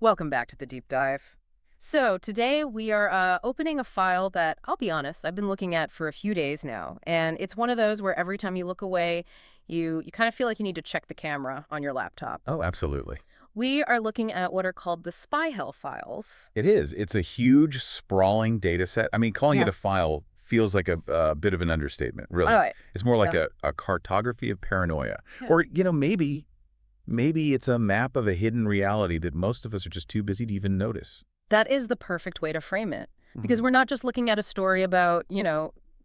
Welcome back to the deep dive. So today we are opening a file that, I'll be honest, I've been looking at for a few days now. And it's one of those where every time you look away, you kind of feel like you need to check the camera on your laptop. Oh, absolutely. We are looking at what are called the spy hell files. It is. It's a huge, sprawling data set. I mean, calling it Yeah. a file feels like a bit of an understatement, really. All right. It's more like Yeah. a cartography of paranoia. Yeah. Or, maybe it's a map of a hidden reality that most of us are just too busy to even notice. That is the perfect way to frame it. Because we're not just looking at a story about,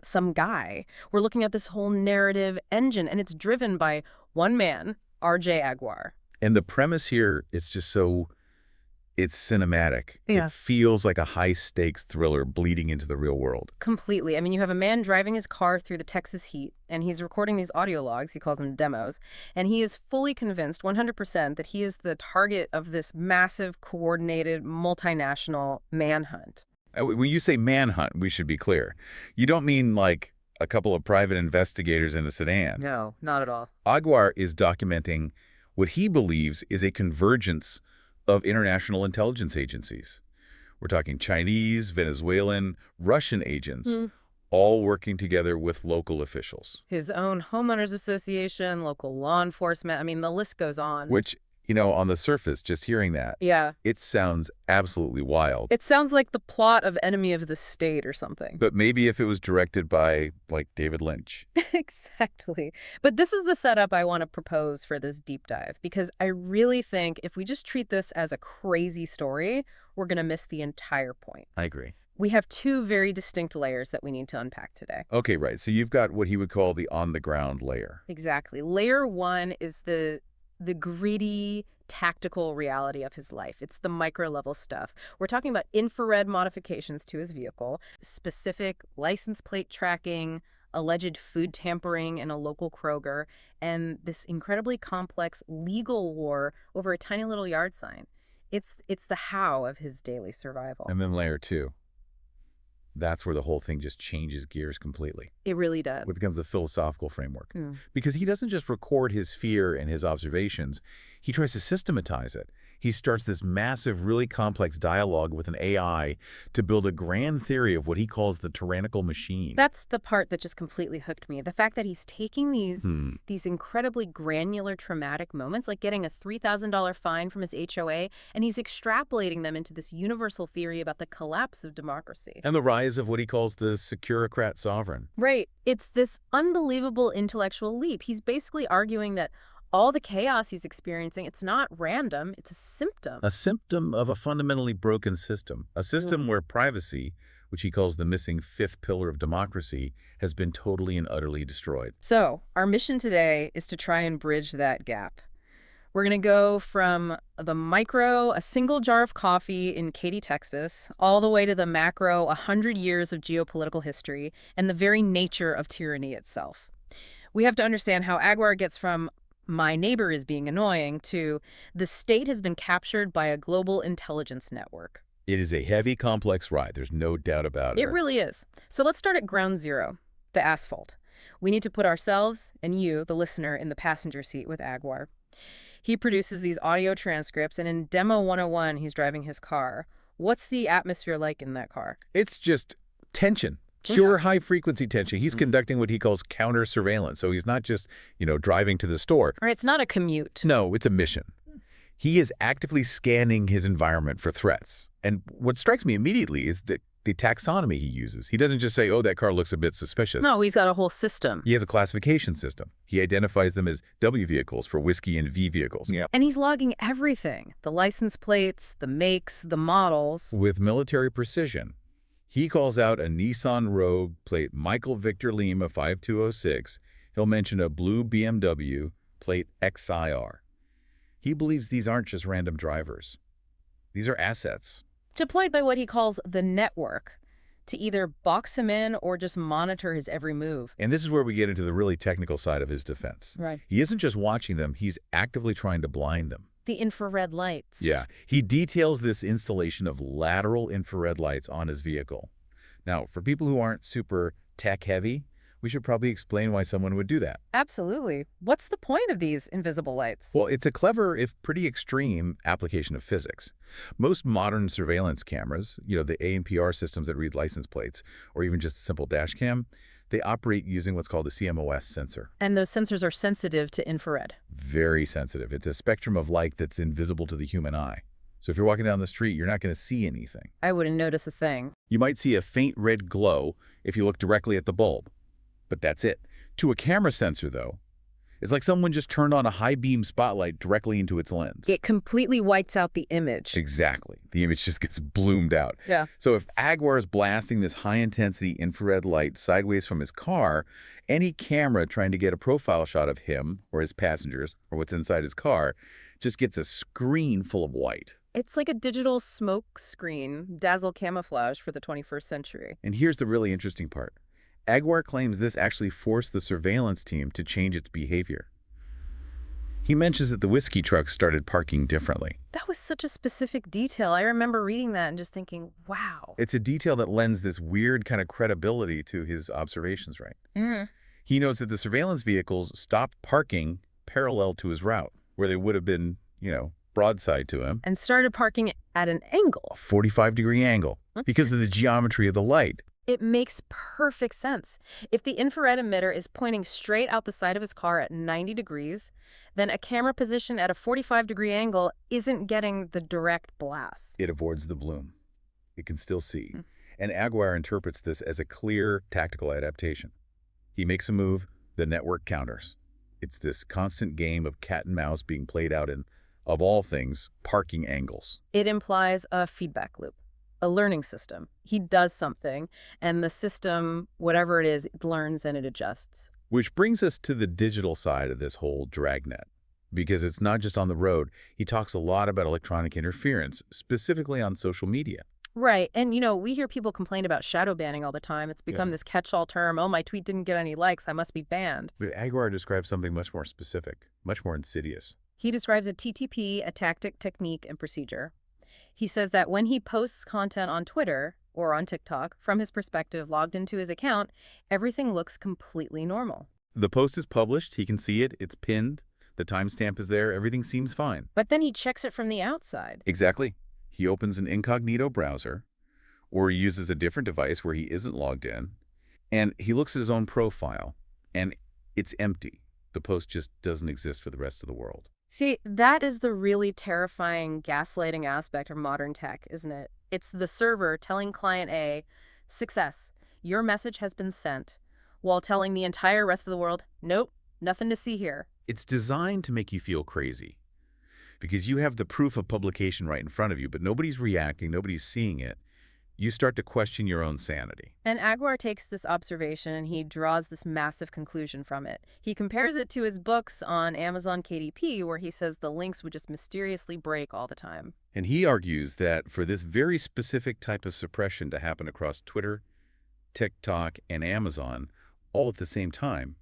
some guy. We're looking at this whole narrative engine, and it's driven by one man, R.J. Aguar. And the premise here is just it's cinematic. Yeah. It feels like a high-stakes thriller bleeding into the real world. Completely. I mean, you have a man driving his car through the Texas heat, and he's recording these audio logs, he calls them demos, and he is fully convinced, 100%, that he is the target of this massive, coordinated, multinational manhunt. When you say manhunt, we should be clear. You don't mean like a couple of private investigators in a sedan. No, not at all. Aguar is documenting what he believes is a convergence of international intelligence agencies. We're talking Chinese, Venezuelan, Russian agents, all working together with local officials. His own homeowners association, local law enforcement, I mean, the list goes on. Which, on the surface, just hearing that, Yeah. it sounds absolutely wild. It sounds like the plot of Enemy of the State or something. But maybe if it was directed by, like, David Lynch. Exactly. But this is the setup I want to propose for this deep dive, because I really think if we just treat this as a crazy story, we're going to miss the entire point. I agree. We have two very distinct layers that we need to unpack today. Okay, right. So you've got what he would call the on-the-ground layer. Exactly. Layer one is the gritty, tactical reality of his life. It's the micro-level stuff. We're talking about infrared modifications to his vehicle, specific license plate tracking, alleged food tampering in a local Kroger, and this incredibly complex legal war over a tiny little yard sign. It's the how of his daily survival. And then layer two. That's where the whole thing just changes gears completely. It really does. What becomes the philosophical framework. Because he doesn't just record his fear and his observations, he tries to systematize it. He starts this massive, really complex dialogue with an AI to build a grand theory of what he calls the tyrannical machine. That's the part that just completely hooked me. The fact that he's taking these incredibly granular traumatic moments, like getting a $3,000 fine from his HOA, and he's extrapolating them into this universal theory about the collapse of democracy. And the rise of what he calls the Securocrat sovereign. Right. It's this unbelievable intellectual leap. He's basically arguing that all the chaos he's experiencing, it's not random, it's a symptom. A symptom of a fundamentally broken system. A system where privacy, which he calls the missing fifth pillar of democracy, has been totally and utterly destroyed. So, our mission today is to try and bridge that gap. We're going to go from the micro, a single jar of coffee in Katy, Texas, all the way to the macro, 100 years of geopolitical history, and the very nature of tyranny itself. We have to understand how Aguar gets from my neighbor is being annoying to the state has been captured by a global intelligence network. It is a heavy, complex ride. There's no doubt about it. It really is. So let's start at ground zero, the asphalt. We need to put ourselves and you, the listener, in the passenger seat with Aguar. He produces these audio transcripts, and in Demo 101, he's driving his car. What's the atmosphere like in that car? It's just tension. Pure high-frequency tension. He's conducting what he calls counter-surveillance. So he's not just, driving to the store. Or it's not a commute. No, it's a mission. He is actively scanning his environment for threats. And what strikes me immediately is that the taxonomy he uses. He doesn't just say, oh, that car looks a bit suspicious. No, he's got a whole system. He has a classification system. He identifies them as W vehicles for whiskey and V vehicles. Yeah. And he's logging everything. The license plates, the makes, the models. With military precision. He calls out a Nissan Rogue plate Michael Victor Lima 5206. He'll mention a blue BMW plate XIR. He believes these aren't just random drivers. These are assets. Deployed by what he calls the network to either box him in or just monitor his every move. And this is where we get into the really technical side of his defense. Right. He isn't just watching them, he's actively trying to blind them. The infrared lights. Yeah. He details this installation of lateral infrared lights on his vehicle. Now, for people who aren't super tech-heavy, We should probably explain why someone would do that. Absolutely. What's the point of these invisible lights? Well, it's a clever, if pretty extreme, application of physics. Most modern surveillance cameras, the ANPR systems that read license plates, or even just a simple dash cam, they operate using what's called a CMOS sensor. And those sensors are sensitive to infrared. Very sensitive. It's a spectrum of light that's invisible to the human eye. So if you're walking down the street, you're not going to see anything. I wouldn't notice a thing. You might see a faint red glow if you look directly at the bulb. But that's it. To a camera sensor, though, it's like someone just turned on a high-beam spotlight directly into its lens. It completely whites out the image. Exactly. The image just gets bloomed out. Yeah. So if Aguar is blasting this high-intensity infrared light sideways from his car, any camera trying to get a profile shot of him or his passengers or what's inside his car just gets a screen full of white. It's like a digital smoke screen, dazzle camouflage for the 21st century. And here's the really interesting part. Aguar claims this actually forced the surveillance team to change its behavior. He mentions that the whiskey trucks started parking differently. That was such a specific detail. I remember reading that and just thinking, wow. It's a detail that lends this weird kind of credibility to his observations, right? He notes that the surveillance vehicles stopped parking parallel to his route, where they would have been, broadside to him. And started parking at an angle. A 45-degree angle, because of the geometry of the light. It makes perfect sense. If the infrared emitter is pointing straight out the side of his car at 90 degrees, then a camera position at a 45-degree angle isn't getting the direct blast. It avoids the bloom. It can still see. And Aguar interprets this as a clear tactical adaptation. He makes a move, the network counters. It's this constant game of cat and mouse being played out in, of all things, parking angles. It implies a feedback loop. A learning system. He does something, and the system, whatever it is, it learns and it adjusts. Which brings us to the digital side of this whole dragnet. Because it's not just on the road. He talks a lot about electronic interference, specifically on social media. Right. And, we hear people complain about shadow banning all the time. It's become this catch-all term. Oh, my tweet didn't get any likes. I must be banned. But Aguar describes something much more specific, much more insidious. He describes a TTP, a tactic, technique, and procedure. He says that when he posts content on Twitter or on TikTok, from his perspective, logged into his account, everything looks completely normal. The post is published, he can see it, it's pinned, the timestamp is there, everything seems fine. But then he checks it from the outside. Exactly. He opens an incognito browser, or he uses a different device where he isn't logged in, and he looks at his own profile, and it's empty. The post just doesn't exist for the rest of the world. See, that is the really terrifying gaslighting aspect of modern tech, isn't it? It's the server telling client A, success, your message has been sent, while telling the entire rest of the world, nope, nothing to see here. It's designed to make you feel crazy, because you have the proof of publication right in front of you, but nobody's reacting, nobody's seeing it. You start to question your own sanity. And Aguar takes this observation and he draws this massive conclusion from it. He compares it to his books on Amazon KDP, where he says the links would just mysteriously break all the time. And he argues that for this very specific type of suppression to happen across Twitter, TikTok, and Amazon, all at the same time,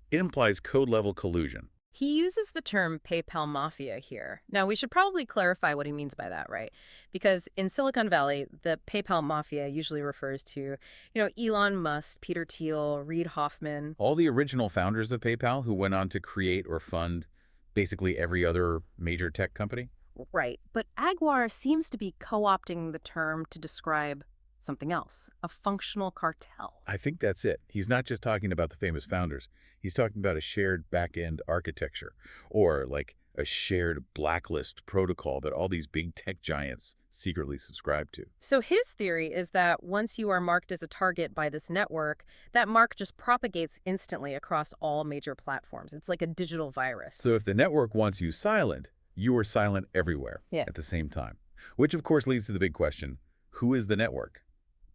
it implies code-level collusion. He uses the term PayPal mafia here. Now, we should probably clarify what he means by that, right? Because in Silicon Valley, the PayPal mafia usually refers to, Elon Musk, Peter Thiel, Reid Hoffman. All the original founders of PayPal who went on to create or fund basically every other major tech company. Right. But Aguar seems to be co-opting the term to describe something else, a functional cartel. I think that's it. He's not just talking about the famous founders. He's talking about a shared back-end architecture, or like a shared blacklist protocol that all these big tech giants secretly subscribe to. So his theory is that once you are marked as a target by this network, that mark just propagates instantly across all major platforms. It's like a digital virus. So if the network wants you silent, you are silent everywhere at the same time. Which, of course, leads to the big question, who is the network?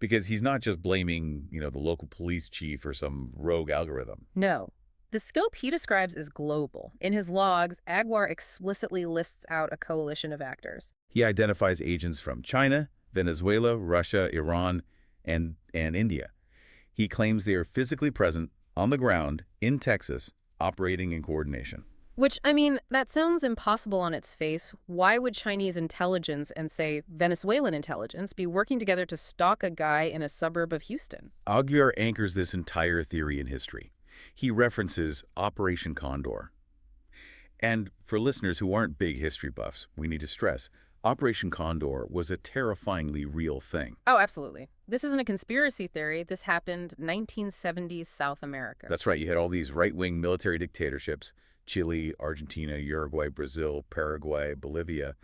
Because he's not just blaming, the local police chief or some rogue algorithm. No. The scope he describes is global. In his logs, Aguar explicitly lists out a coalition of actors. He identifies agents from China, Venezuela, Russia, Iran, and India. He claims they are physically present on the ground in Texas, operating in coordination. Which, I mean, that sounds impossible on its face. Why would Chinese intelligence and, say, Venezuelan intelligence be working together to stalk a guy in a suburb of Houston? Aguiar anchors this entire theory in history. He references Operation Condor. And for listeners who aren't big history buffs, we need to stress, Operation Condor was a terrifyingly real thing. Oh, absolutely. This isn't a conspiracy theory. This happened 1970s South America. That's right, you had all these right-wing military dictatorships, Chile, Argentina, Uruguay, Brazil, Paraguay, Bolivia,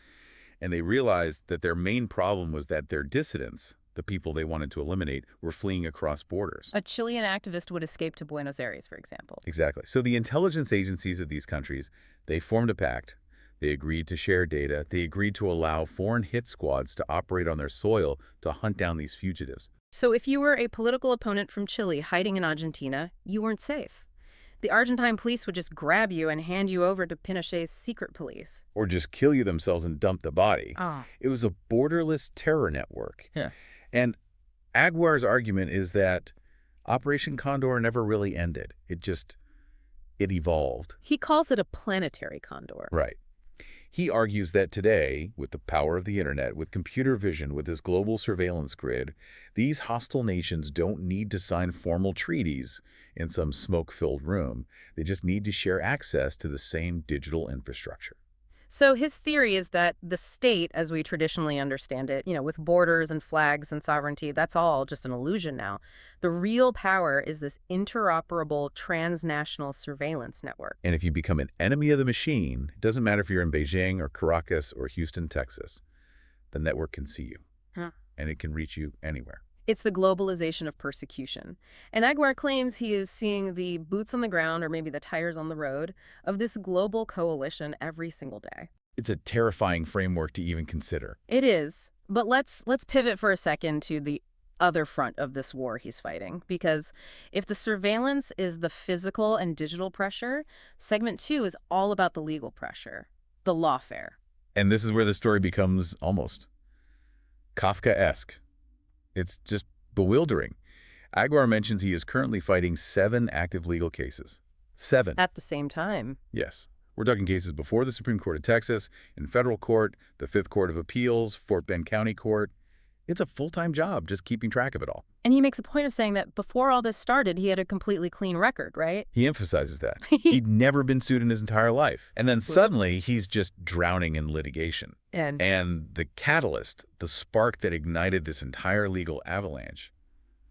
and they realized that their main problem was that their dissidents, the people they wanted to eliminate, were fleeing across borders. A Chilean activist would escape to Buenos Aires, for example. Exactly. So the intelligence agencies of these countries, they formed a pact. They agreed to share data. They agreed to allow foreign hit squads to operate on their soil to hunt down these fugitives. So if you were a political opponent from Chile hiding in Argentina, you weren't safe. The Argentine police would just grab you and hand you over to Pinochet's secret police. Or just kill you themselves and dump the body. Oh. It was a borderless terror network. Yeah. And Aguiar's argument is that Operation Condor never really ended. It evolved. He calls it a planetary condor. Right. He argues that today, with the power of the internet, with computer vision, with this global surveillance grid, these hostile nations don't need to sign formal treaties in some smoke-filled room. They just need to share access to the same digital infrastructure. So his theory is that the state, as we traditionally understand it, with borders and flags and sovereignty, that's all just an illusion now. The real power is this interoperable transnational surveillance network. And if you become an enemy of the machine, it doesn't matter if you're in Beijing or Caracas or Houston, Texas, the network can see you. Huh. And it can reach you anywhere. It's the globalization of persecution. And Aguiar claims he is seeing the boots on the ground, or maybe the tires on the road, of this global coalition every single day. It's a terrifying framework to even consider. It is. But let's pivot for a second to the other front of this war he's fighting. Because if the surveillance is the physical and digital pressure, segment 2 is all about the legal pressure, the lawfare. And this is where the story becomes almost Kafkaesque. It's just bewildering. Aguiar mentions he is currently fighting 7 active legal cases. 7. At the same time. Yes. We're talking cases before the Supreme Court of Texas, in federal court, the Fifth Court of Appeals, Fort Bend County Court. It's a full-time job just keeping track of it all. And he makes a point of saying that before all this started, he had a completely clean record, right? He emphasizes that. He'd never been sued in his entire life. And then suddenly, he's just drowning in litigation. And the catalyst, the spark that ignited this entire legal avalanche,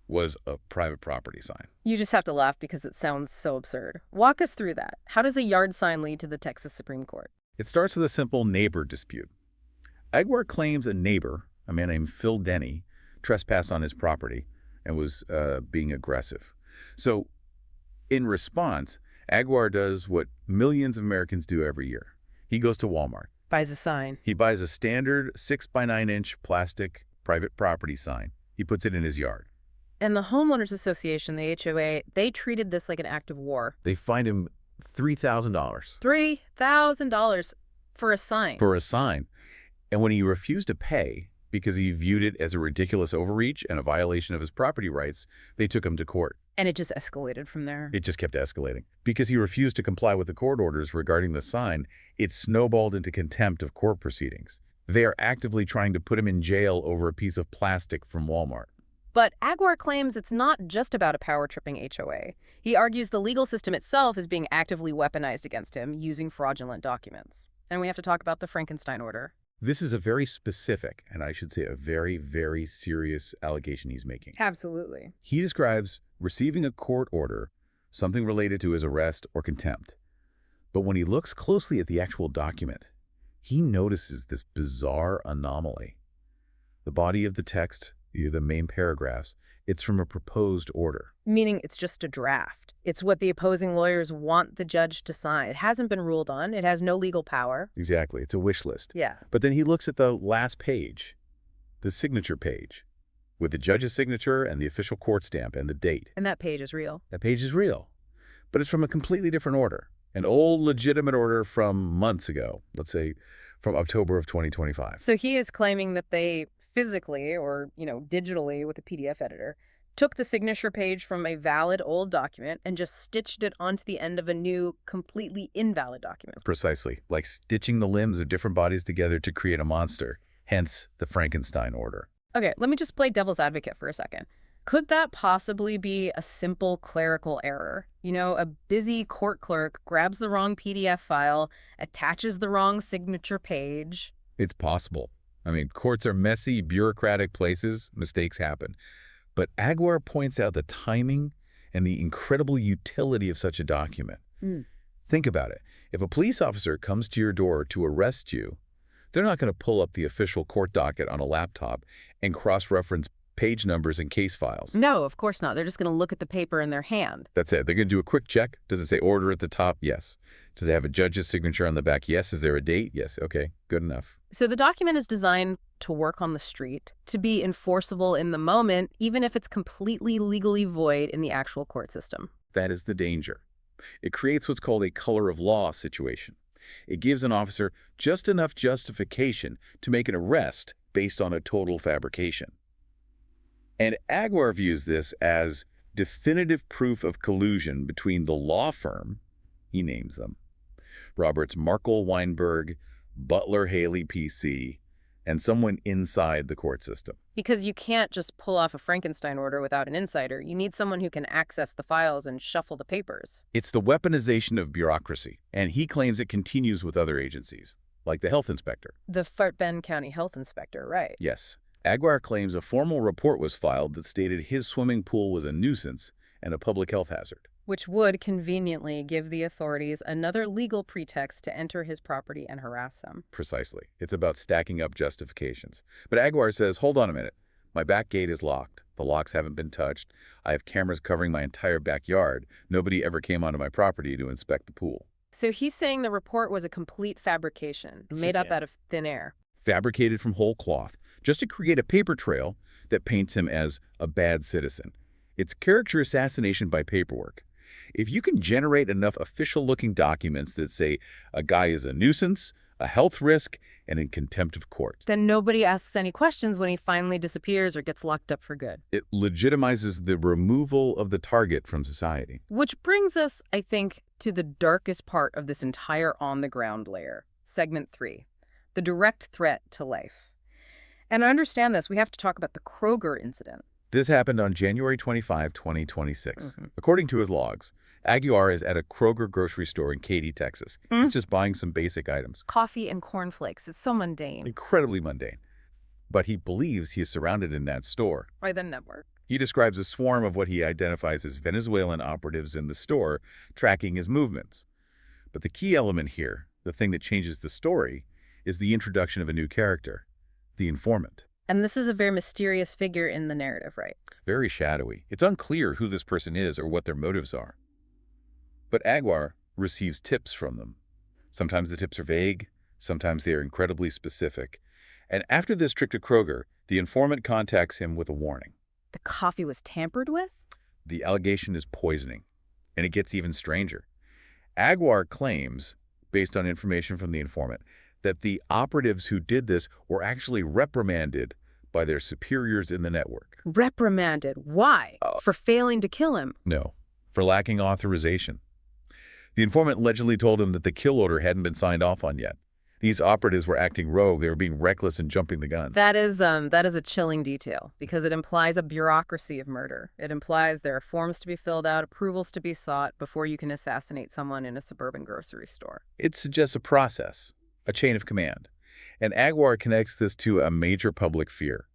was a private property sign. You just have to laugh because it sounds so absurd. Walk us through that. How does a yard sign lead to the Texas Supreme Court? It starts with a simple neighbor dispute. Aguiar claims a neighbor, a man named Phil Denny, trespassed on his property and was being aggressive. So in response, Aguiar does what millions of Americans do every year. He goes to Walmart. Buys a sign. He buys a standard 6 by 9 inch plastic private property sign. He puts it in his yard. And the Homeowners Association, the HOA, they treated this like an act of war. They fined him $3,000. $3,000 for a sign. For a sign. And when he refused to pay, because he viewed it as a ridiculous overreach and a violation of his property rights, they took him to court. And it just escalated from there. It just kept escalating. Because he refused to comply with the court orders regarding the sign, it snowballed into contempt of court proceedings. They are actively trying to put him in jail over a piece of plastic from Walmart. But Aguiar claims it's not just about a power-tripping HOA. He argues the legal system itself is being actively weaponized against him using fraudulent documents. And we have to talk about the Frankenstein order. This is a very specific, and I should say a very, very serious allegation he's making. Absolutely. He describes receiving a court order, something related to his arrest or contempt. But when he looks closely at the actual document, he notices this bizarre anomaly. The body of the text, the main paragraphs, it's from a proposed order. Meaning it's just a draft. It's what the opposing lawyers want the judge to sign. It hasn't been ruled on. It has no legal power. Exactly. It's a wish list. Yeah. But then he looks at the last page, the signature page, with the judge's signature and the official court stamp and the date. And that page is real. That page is real. But it's from a completely different order. An old legitimate order from months ago, let's say from October of 2025. So he is claiming that they physically or, digitally with a PDF editor, Took the signature page from a valid old document and just stitched it onto the end of a new, completely invalid document. Precisely, like stitching the limbs of different bodies together to create a monster, hence the Frankenstein order. Okay, let me just play devil's advocate for a second. Could that possibly be a simple clerical error? You know, a busy court clerk grabs the wrong PDF file, attaches the wrong signature page. It's possible. I mean, courts are messy, bureaucratic places. Mistakes happen. But Aguiar points out the timing and the incredible utility of such a document. Mm. Think about it. If a police officer comes to your door to arrest you, they're not going to pull up the official court docket on a laptop and cross-reference page numbers and case files. No, of course not. They're just going to look at the paper in their hand. That's it. They're going to do a quick check. Does it say order at the top? Yes. Does it have a judge's signature on the back? Yes. Is there a date? Yes. Okay, good enough. So the document is designed to work on the street, to be enforceable in the moment, even if it's completely legally void in the actual court system. That is the danger. It creates what's called a color of law situation. It gives an officer just enough justification to make an arrest based on a total fabrication. And Aguiar views this as definitive proof of collusion between the law firm, he names them, Roberts Markle Weinberg, Butler Haley PC, and someone inside the court system. Because you can't just pull off a Frankenstein order without an insider. You need someone who can access the files and shuffle the papers. It's the weaponization of bureaucracy, and he claims it continues with other agencies, like the health inspector. The Fort Bend County Health Inspector, right? Yes. Aguiar claims a formal report was filed that stated his swimming pool was a nuisance and a public health hazard. Which would conveniently give the authorities another legal pretext to enter his property and harass him. Precisely. It's about stacking up justifications. But Aguiar says, hold on a minute. My back gate is locked. The locks haven't been touched. I have cameras covering my entire backyard. Nobody ever came onto my property to inspect the pool. So he's saying the report was a complete fabrication, made up out of thin air. Fabricated from whole cloth, just to create a paper trail that paints him as a bad citizen. It's character assassination by paperwork. If you can generate enough official-looking documents that say a guy is a nuisance, a health risk, and in contempt of court, then nobody asks any questions when he finally disappears or gets locked up for good. it legitimizes the removal of the target from society. Which brings us, I think, to the darkest part of this entire on-the-ground layer, segment 3, the direct threat to life. And to understand this, we have to talk about the Kroger incident. This happened on January 25, 2026. Mm-hmm. According to his logs, Aguiar is at a Kroger grocery store in Katy, Texas. He's just buying some basic items. Coffee and cornflakes. It's so mundane. Incredibly mundane. But he believes he is surrounded in that store. By the network. He describes a swarm of what he identifies as Venezuelan operatives in the store, tracking his movements. But the key element here, the thing that changes the story, is the introduction of a new character, the informant. And this is a very mysterious figure in the narrative, right? Very shadowy. It's unclear who this person is or what their motives are. But Aguiar receives tips from them. Sometimes the tips are vague, sometimes they are incredibly specific. And after this trip to Kroger, the informant contacts him with a warning. The coffee was tampered with? The allegation is poisoning, and it gets even stranger. Aguiar claims, based on information from the informant, that the operatives who did this were actually reprimanded by their superiors in the network. Reprimanded? Why? For failing to kill him? No, for lacking authorization. The informant allegedly told him that the kill order hadn't been signed off on yet. These operatives were acting rogue. They were being reckless and jumping the gun. That is a chilling detail because it implies a bureaucracy of murder. It implies there are forms to be filled out, approvals to be sought before you can assassinate someone in a suburban grocery store. It suggests a process, a chain of command. And Aguiar connects this to a major public fear.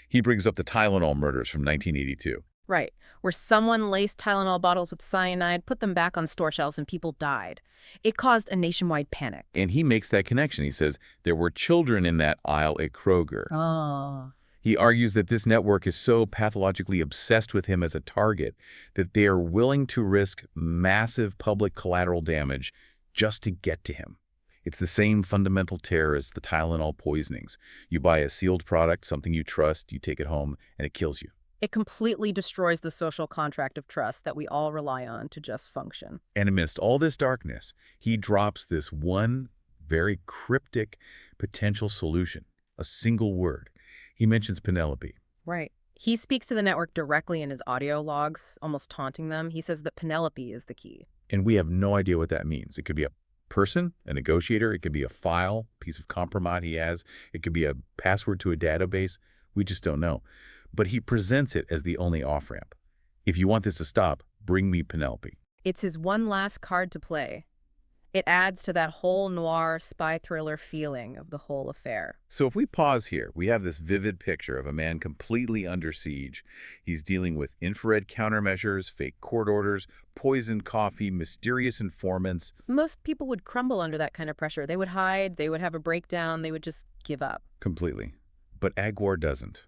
He brings up the Tylenol murders from 1982. Right, where someone laced Tylenol bottles with cyanide, put them back on store shelves, and people died. It caused a nationwide panic. And he makes that connection. He says there were children in that aisle at Kroger. Oh. He argues that this network is so pathologically obsessed with him as a target that they are willing to risk massive public collateral damage just to get to him. It's the same fundamental terror as the Tylenol poisonings. You buy a sealed product, something you trust, you take it home, and it kills you. It completely destroys the social contract of trust that we all rely on to just function. And amidst all this darkness, he drops this one very cryptic potential solution, a single word. He mentions Penelope. Right. He speaks to the network directly in his audio logs, almost taunting them. He says that Penelope is the key. And we have no idea what that means. It could be a person, a negotiator. It could be a file, piece of compromise he has. It could be a password to a database. We just don't know. But he presents it as the only off-ramp. If you want this to stop, bring me Penelope. It's his one last card to play. It adds to that whole noir spy thriller feeling of the whole affair. So if we pause here, we have this vivid picture of a man completely under siege. He's dealing with infrared countermeasures, fake court orders, poisoned coffee, mysterious informants. Most people would crumble under that kind of pressure. They would hide, they would have a breakdown, they would just give up. Completely. But Aguar doesn't.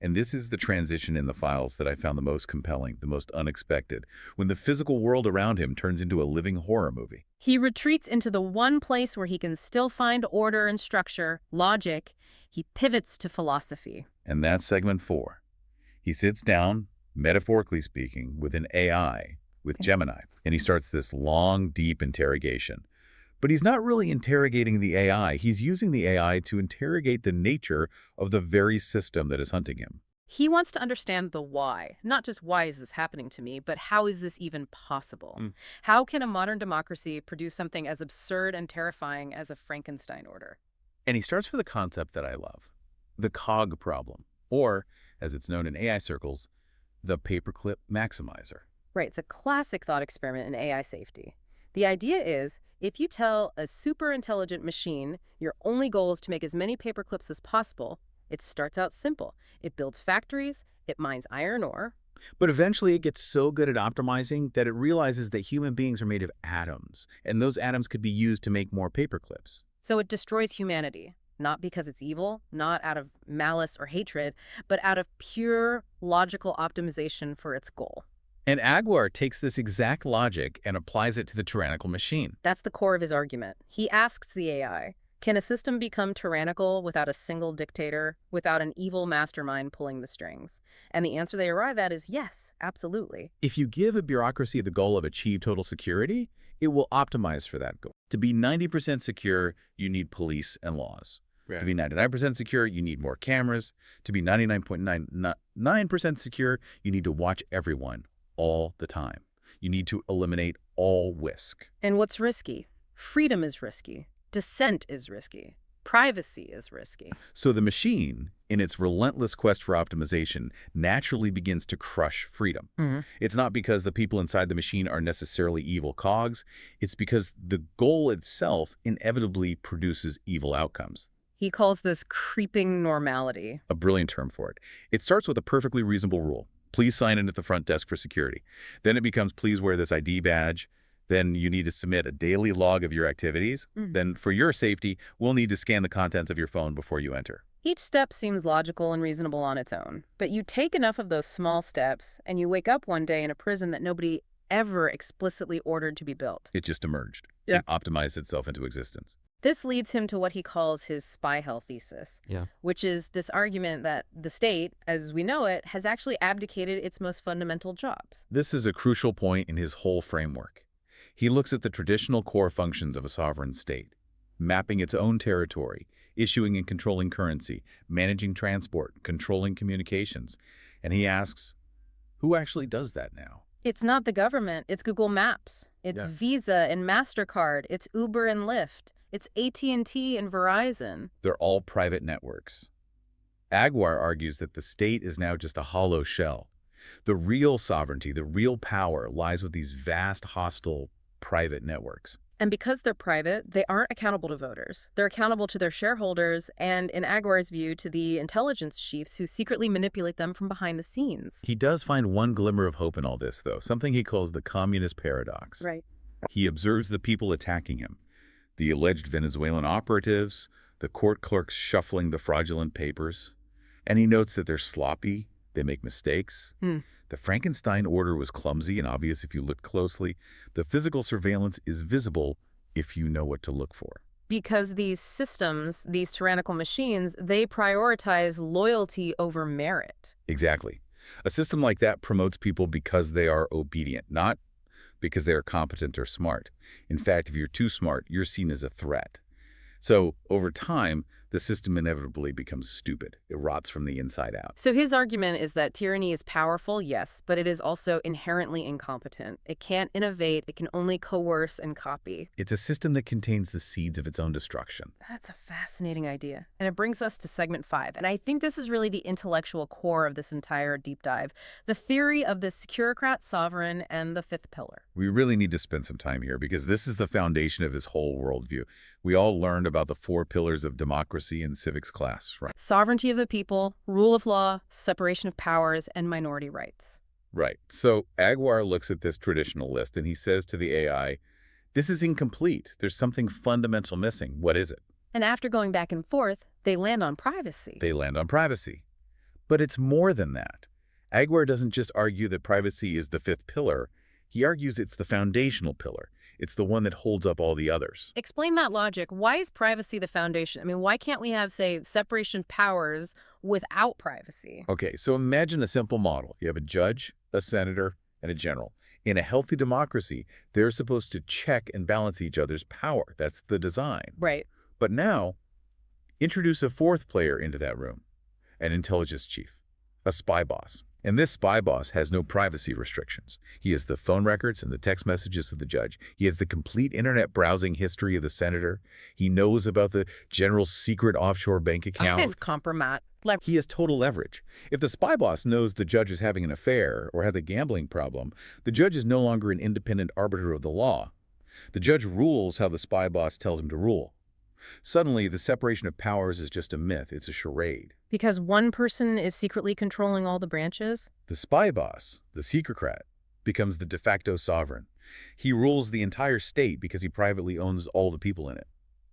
And this is the transition in the files that I found the most compelling, the most unexpected, when the physical world around him turns into a living horror movie. He retreats into the one place where he can still find order and structure, logic. He pivots to philosophy. And that's segment 4. He sits down, metaphorically speaking, with an AI, with Gemini, and he starts this long, deep interrogation. But he's not really interrogating the AI. He's using the AI to interrogate the nature of the very system that is hunting him. He wants to understand the why, not just why is this happening to me, but how is this even possible? How can a modern democracy produce something as absurd and terrifying as a Frankenstein order? And he starts with a concept that I love, the cog problem, or, as it's known in AI circles, the paperclip maximizer. Right, it's a classic thought experiment in AI safety. The idea is, if you tell a super intelligent machine your only goal is to make as many paperclips as possible, it starts out simple. It builds factories, it mines iron ore. But eventually it gets so good at optimizing that it realizes that human beings are made of atoms, and those atoms could be used to make more paperclips. So it destroys humanity, not because it's evil, not out of malice or hatred, but out of pure logical optimization for its goal. And Aguar takes this exact logic and applies it to the tyrannical machine. That's the core of his argument. He asks the AI, can a system become tyrannical without a single dictator, without an evil mastermind pulling the strings? And the answer they arrive at is yes, absolutely. If you give a bureaucracy the goal of achieve total security, it will optimize for that goal. To be 90% secure, you need police and laws. Right. To be 99% secure, you need more cameras. To be 99.99% secure, you need to watch everyone all the time. You need to eliminate all risk. And what's risky? Freedom is risky. Dissent is risky. Privacy is risky. So the machine, in its relentless quest for optimization, naturally begins to crush freedom. It's not because the people inside the machine are necessarily evil cogs. It's because the goal itself inevitably produces evil outcomes. He calls this creeping normality. A brilliant term for it. It starts with a perfectly reasonable rule. Please sign in at the front desk for security. Then it becomes, please wear this ID badge. Then you need to submit a daily log of your activities. Then for your safety, we'll need to scan the contents of your phone before you enter. Each step seems logical and reasonable on its own. But you take enough of those small steps, and you wake up one day in a prison that nobody ever explicitly ordered to be built. It just emerged. It optimized itself into existence. This leads him to what he calls his spy hell thesis, which is this argument that the state, as we know it, has actually abdicated its most fundamental jobs. This is a crucial point in his whole framework. He looks at the traditional core functions of a sovereign state, mapping its own territory, issuing and controlling currency, managing transport, controlling communications. And he asks, who actually does that now? It's not the government, it's Google Maps. It's Visa and MasterCard, it's Uber and Lyft. It's AT&T and Verizon. They're all private networks. Aguar argues that the state is now just a hollow shell. The real sovereignty, the real power lies with these vast, hostile, private networks. And because they're private, they aren't accountable to voters. They're accountable to their shareholders and, in Aguar's view, to the intelligence chiefs who secretly manipulate them from behind the scenes. He does find one glimmer of hope in all this, though, something he calls the communist paradox. Right. He observes the people attacking him. The alleged Venezuelan operatives, the court clerks shuffling the fraudulent papers. And he notes that they're sloppy, they make mistakes. The Frankenstein order was clumsy and obvious if you looked closely. The physical surveillance is visible if you know what to look for. Because these systems, these tyrannical machines, they prioritize loyalty over merit. Exactly. A system like that promotes people because they are obedient, not because they are competent or smart. In fact, if you're too smart, you're seen as a threat. So, over time, the system inevitably becomes stupid. It rots from the inside out. So his argument is that tyranny is powerful, yes, but it is also inherently incompetent. It can't innovate, it can only coerce and copy. It's a system that contains the seeds of its own destruction. That's a fascinating idea. And it brings us to segment 5. And I think this is really the intellectual core of this entire deep dive. The theory of the Securocrat sovereign and the fifth pillar. We really need to spend some time here because this is the foundation of his whole worldview. We all learned about the 4 pillars of democracy in civics class, right? Sovereignty of the people, rule of law, separation of powers, and minority rights. Right. So Aguiar looks at this traditional list and he says to the AI, this is incomplete. There's something fundamental missing. What is it? And after going back and forth, they land on privacy. They land on privacy. But it's more than that. Aguiar doesn't just argue that privacy is the 5th pillar. He argues it's the foundational pillar. It's the one that holds up all the others. Explain that logic. Why is privacy the foundation? I mean, why can't we have, say, separation of powers without privacy? Okay, so imagine a simple model. You have a judge, a senator, and a general. In a healthy democracy, they're supposed to check and balance each other's power. That's the design. Right. But now, introduce a 4th player into that room, an intelligence chief, a spy boss. And this spy boss has no privacy restrictions. He has the phone records and the text messages of the judge. He has the complete internet browsing history of the senator. He knows about the general's secret offshore bank account. His compromat. He has total leverage. If the spy boss knows the judge is having an affair or has a gambling problem, the judge is no longer an independent arbiter of the law. The judge rules how the spy boss tells him to rule. Suddenly, the separation of powers is just a myth. It's a charade. Because one person is secretly controlling all the branches? The spy boss, the Securocrat, becomes the de facto sovereign. He rules the entire state because he privately owns all the people in it.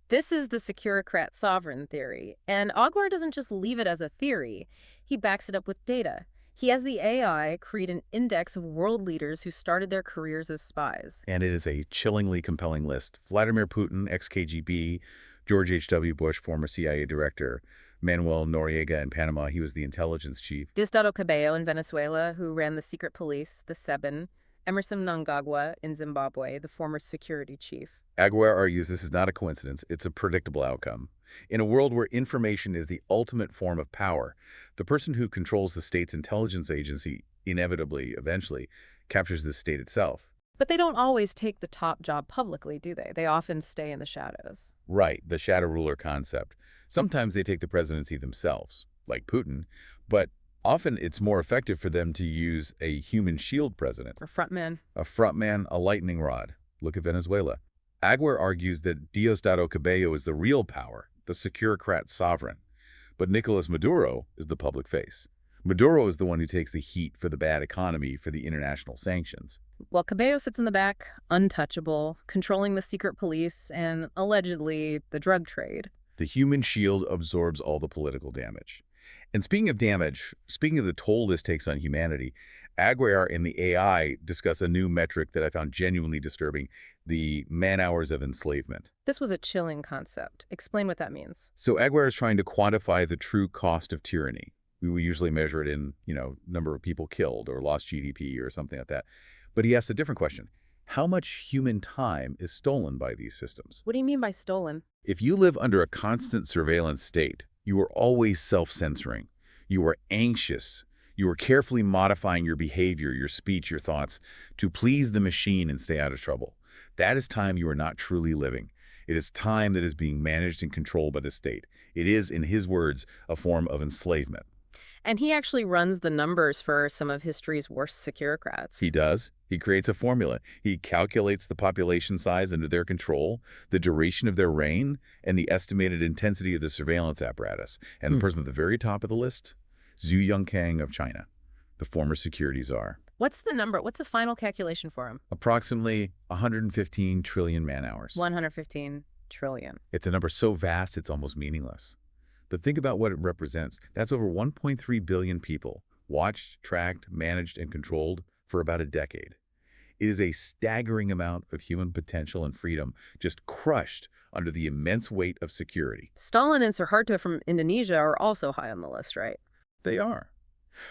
This is the Securocrat sovereign theory. And Aguiar doesn't just leave it as a theory. He backs it up with data. He has the AI create an index of world leaders who started their careers as spies. And it is a chillingly compelling list. Vladimir Putin, ex-KGB, George H.W. Bush, former CIA director, Manuel Noriega in Panama, he was the intelligence chief. Diosdado Cabello in Venezuela, who ran the secret police, the SEBIN. Emerson Mnangagwa in Zimbabwe, the former security chief. Aguiar argues this is not a coincidence, it's a predictable outcome. In a world where information is the ultimate form of power, the person who controls the state's intelligence agency inevitably, eventually, captures the state itself. But they don't always take the top job publicly, do they? They often stay in the shadows. Right, the shadow ruler concept. Sometimes they take the presidency themselves, like Putin, but often it's more effective for them to use a human shield president. Or frontman. A frontman, a lightning rod. Look at Venezuela. Aguiar argues that Diosdado Cabello is the real power, the Securocrat sovereign. But Nicolas Maduro is the public face. Maduro is the one who takes the heat for the bad economy, for the international sanctions. Well, Cabello sits in the back, untouchable, controlling the secret police and, allegedly, the drug trade. The human shield absorbs all the political damage. And speaking of damage, speaking of the toll this takes on humanity, Aguiar and the AI discuss a new metric that I found genuinely disturbing, the man-hours of enslavement. This was a chilling concept. Explain what that means. So Aguiar is trying to quantify the true cost of tyranny. We will usually measure it in, number of people killed or lost GDP or something like that. But he asks a different question. How much human time is stolen by these systems? What do you mean by stolen? If you live under a constant surveillance state, you are always self-censoring. You are anxious. You are carefully modifying your behavior, your speech, your thoughts to please the machine and stay out of trouble. That is time you are not truly living. It is time that is being managed and controlled by the state. It is, in his words, a form of enslavement. And he actually runs the numbers for some of history's worst Securocrats. He does. He creates a formula. He calculates the population size under their control, the duration of their reign, and the estimated intensity of the surveillance apparatus. And the person at the very top of the list, Zhu Yongkang of China, the former security czar. What's the number? What's the final calculation for him? Approximately 115 trillion man-hours. 115 trillion. It's a number so vast it's almost meaningless. But think about what it represents. That's over 1.3 billion people, watched, tracked, managed, and controlled for about a decade. It is a staggering amount of human potential and freedom just crushed under the immense weight of security. Stalin and Suharto from Indonesia are also high on the list, right? They are.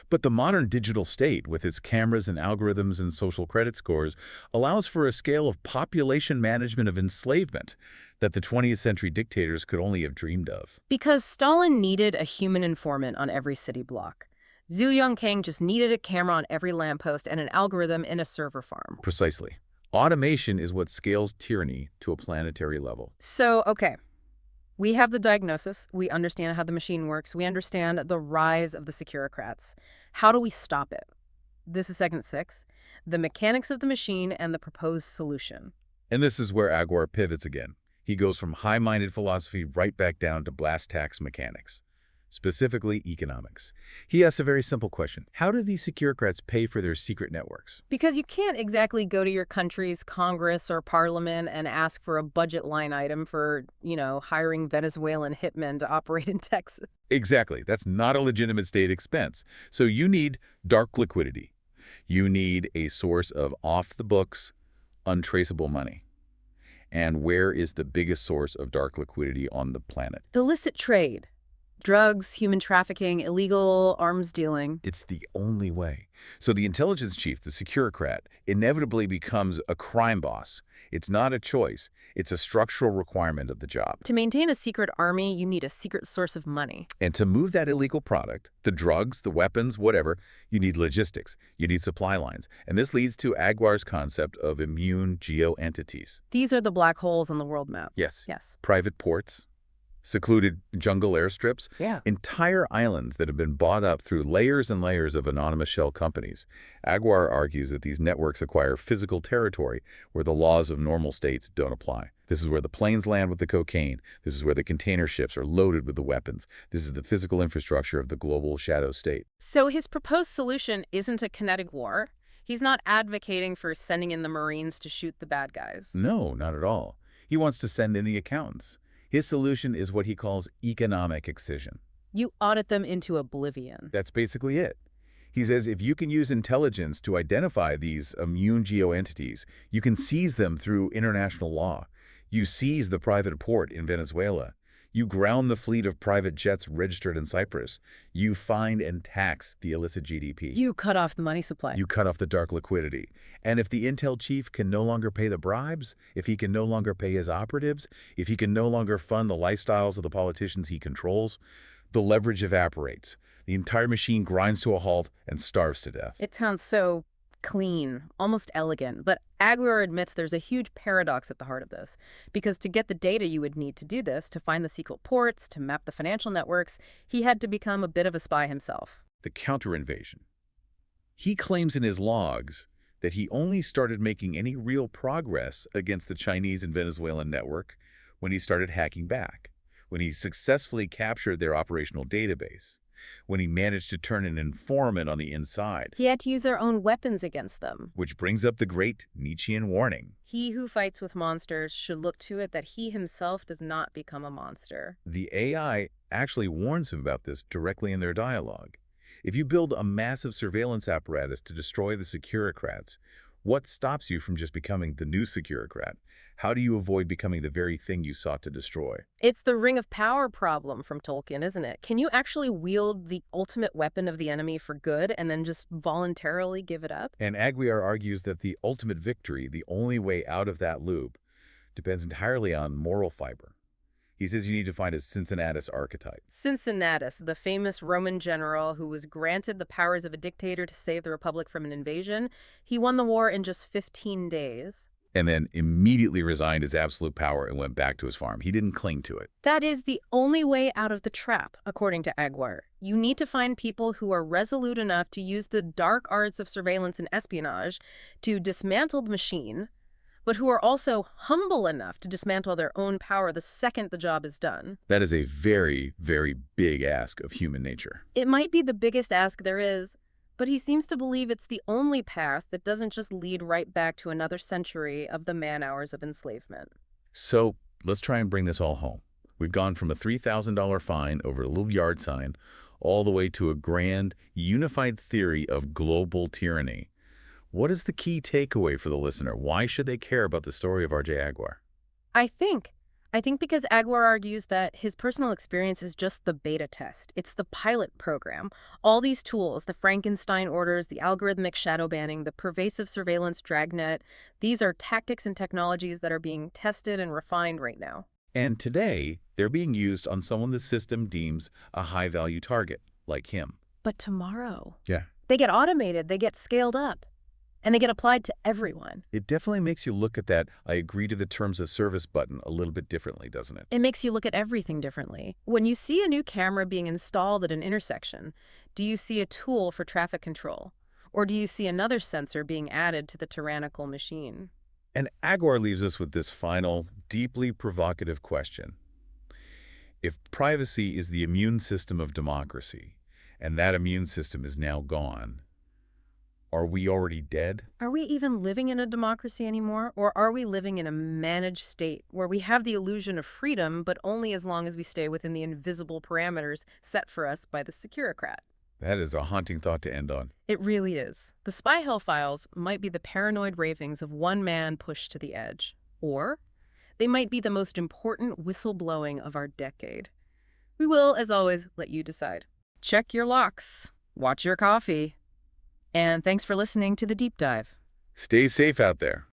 But the modern digital state, with its cameras and algorithms and social credit scores, allows for a scale of population management of enslavement that the 20th century dictators could only have dreamed of. Because Stalin needed a human informant on every city block. Zhu Yongkang just needed a camera on every lamppost and an algorithm in a server farm. Precisely. Automation is what scales tyranny to a planetary level. So, okay, we have the diagnosis, we understand how the machine works, we understand the rise of the Securocrats. How do we stop it? This is segment 6, the mechanics of the machine and the proposed solution. And this is where Aguirre pivots again. He goes from high-minded philosophy right back down to brass tacks mechanics, specifically economics. He asks a very simple question. How do these Securocrats pay for their secret networks? Because you can't exactly go to your country's Congress or Parliament and ask for a budget line item for, hiring Venezuelan hitmen to operate in Texas. Exactly. That's not a legitimate state expense. So you need dark liquidity. You need a source of off-the-books, untraceable money. And where is the biggest source of dark liquidity on the planet? Illicit trade. Drugs, human trafficking, illegal arms dealing. It's the only way. So the intelligence chief, the Securocrat, inevitably becomes a crime boss. It's not a choice. It's a structural requirement of the job. To maintain a secret army, you need a secret source of money. And to move that illegal product, the drugs, the weapons, whatever, you need logistics. You need supply lines. And this leads to Aguirre's concept of immune geo-entities. These are the black holes on the world map. Yes. Yes. Private ports, secluded jungle airstrips, entire islands that have been bought up through layers and layers of anonymous shell companies. Aguirre argues that these networks acquire physical territory where the laws of normal states don't apply. This is where the planes land with the cocaine. This is where the container ships are loaded with the weapons. This is the physical infrastructure of the global shadow state. So his proposed solution isn't a kinetic war. He's not advocating for sending in the Marines to shoot the bad guys. No, not at all. He wants to send in the accountants. His solution is what he calls economic excision. You audit them into oblivion. That's basically it. He says if you can use intelligence to identify these immune geo-entities, you can seize them through international law. You seize the private port in Venezuela. You ground the fleet of private jets registered in Cyprus. You find and tax the illicit GDP. You cut off the money supply. You cut off the dark liquidity. And if the intel chief can no longer pay the bribes, if he can no longer pay his operatives, if he can no longer fund the lifestyles of the politicians he controls, the leverage evaporates. The entire machine grinds to a halt and starves to death. It sounds so clean, almost elegant, but Aguirre admits there's a huge paradox at the heart of this. Because to get the data you would need to do this, to find the secret ports, to map the financial networks, he had to become a bit of a spy himself. The counter-invasion. He claims in his logs that he only started making any real progress against the Chinese and Venezuelan network when he started hacking back, when he successfully captured their operational database, when he managed to turn an informant on the inside. He had to use their own weapons against them. Which brings up the great Nietzschean warning. He who fights with monsters should look to it that he himself does not become a monster. The AI actually warns him about this directly in their dialogue. If you build a massive surveillance apparatus to destroy the Securocrats, what stops you from just becoming the new Securocrat? How do you avoid becoming the very thing you sought to destroy? It's the ring of power problem from Tolkien, isn't it? Can you actually wield the ultimate weapon of the enemy for good and then just voluntarily give it up? And Aguirre argues that the ultimate victory, the only way out of that loop, depends entirely on moral fiber. He says you need to find a Cincinnatus archetype. Cincinnatus, the famous Roman general who was granted the powers of a dictator to save the Republic from an invasion, he won the war in just 15 days. And then immediately resigned his absolute power and went back to his farm. He didn't cling to it. That is the only way out of the trap, according to Aguirre. You need to find people who are resolute enough to use the dark arts of surveillance and espionage to dismantle the machine, but who are also humble enough to dismantle their own power the second the job is done. That is a very, very big ask of human nature. It might be the biggest ask there is, but he seems to believe it's the only path that doesn't just lead right back to another century of the man-hours of enslavement. So let's try and bring this all home. We've gone from a $3,000 fine over a little yard sign all the way to a grand, unified theory of global tyranny. What is the key takeaway for the listener? Why should they care about the story of R.J. Aguirre? I think I think because Aguar argues that his personal experience is just the beta test. It's the pilot program. All these tools, the Frankenstein orders, the algorithmic shadow banning, the pervasive surveillance dragnet, these are tactics and technologies that are being tested and refined right now. And today, they're being used on someone the system deems a high-value target, like him. But tomorrow, Yeah. they get automated, they get scaled up, and they get applied to everyone. It definitely makes you look at that "I agree to the terms of service" button a little bit differently, doesn't it? It makes you look at everything differently. When you see a new camera being installed at an intersection, do you see a tool for traffic control? Or do you see another sensor being added to the tyrannical machine? And Aguar leaves us with this final, deeply provocative question. If privacy is the immune system of democracy, and that immune system is now gone, are we already dead? Are we even living in a democracy anymore? Or are we living in a managed state where we have the illusion of freedom, but only as long as we stay within the invisible parameters set for us by the Securocrat? That is a haunting thought to end on. It really is. The Spy Hell files might be the paranoid ravings of one man pushed to the edge. Or they might be the most important whistleblowing of our decade. We will, as always, let you decide. Check your locks. Watch your coffee. And thanks for listening to The Deep Dive. Stay safe out there.